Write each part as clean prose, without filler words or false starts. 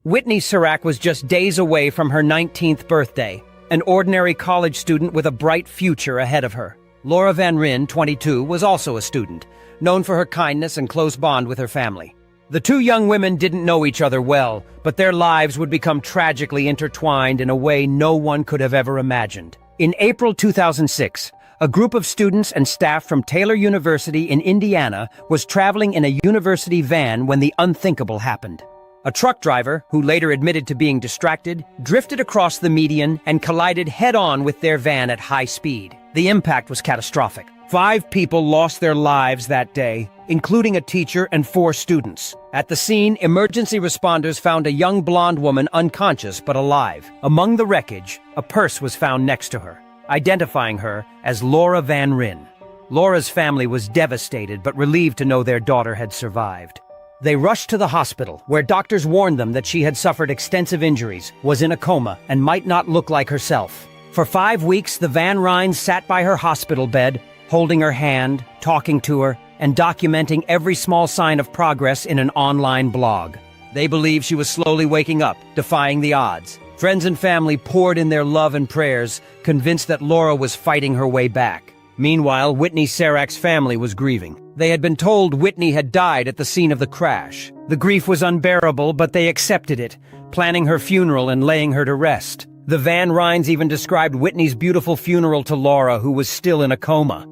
Whitney Serac was just days away from her 19th birthday, an ordinary college student with a bright future ahead of her. Laura Van Ryn, 22, was also a student, known for her kindness and close bond with her family. The two young women didn't know each other well, but their lives would become tragically intertwined in a way no one could have ever imagined. In April 2006, a group of students and staff from Taylor University in Indiana was traveling in a university van when the unthinkable happened. A truck driver, who later admitted to being distracted, drifted across the median and collided head-on with their van at high speed. The impact was catastrophic. 5 people lost their lives that day, including a teacher and 4 students. At the scene, emergency responders found a young blonde woman unconscious but alive. Among the wreckage, a purse was found next to her, identifying her as Laura Van Ryn. Laura's family was devastated but relieved to know their daughter had survived. They rushed to the hospital, where doctors warned them that she had suffered extensive injuries, was in a coma, and might not look like herself. For 5 weeks, the Van Ryns sat by her hospital bed, holding her hand, talking to her, and documenting every small sign of progress in an online blog. They believed she was slowly waking up, defying the odds. Friends and family poured in their love and prayers, convinced that Laura was fighting her way back. Meanwhile, Whitney Serac's family was grieving. They had been told Whitney had died at the scene of the crash. The grief was unbearable, but they accepted it, planning her funeral and laying her to rest. The Van Ryns even described Whitney's beautiful funeral to Laura, who was still in a coma,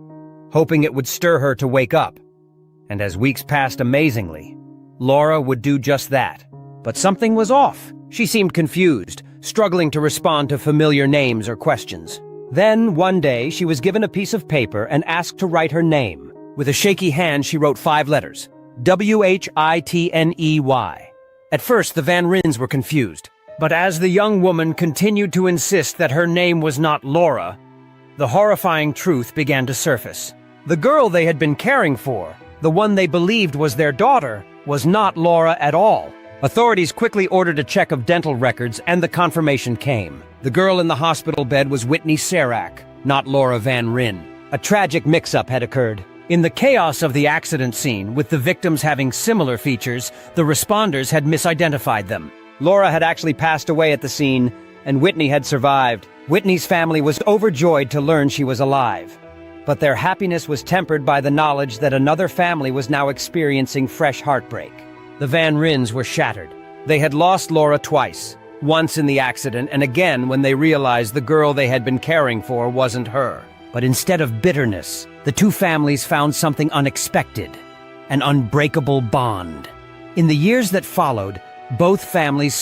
hoping it would stir her to wake up. And as weeks passed amazingly, Laura would do just that. But something was off. She seemed confused, struggling to respond to familiar names or questions. Then, one day, she was given a piece of paper and asked to write her name. With a shaky hand, she wrote 5 letters. Whitney. At first, the Van Ryns were confused. But as the young woman continued to insist that her name was not Laura, the horrifying truth began to surface. The girl they had been caring for, the one they believed was their daughter, was not Laura at all. Authorities quickly ordered a check of dental records, and the confirmation came. The girl in the hospital bed was Whitney Serac, not Laura Van Ryn. A tragic mix-up had occurred. In the chaos of the accident scene, with the victims having similar features, the responders had misidentified them. Laura had actually passed away at the scene, and Whitney had survived. Whitney's family was overjoyed to learn she was alive. But their happiness was tempered by the knowledge that another family was now experiencing fresh heartbreak. The Van Ryns were shattered. They had lost Laura twice, once in the accident and again when they realized the girl they had been caring for wasn't her. But instead of bitterness, the two families found something unexpected, an unbreakable bond. In the years that followed, both families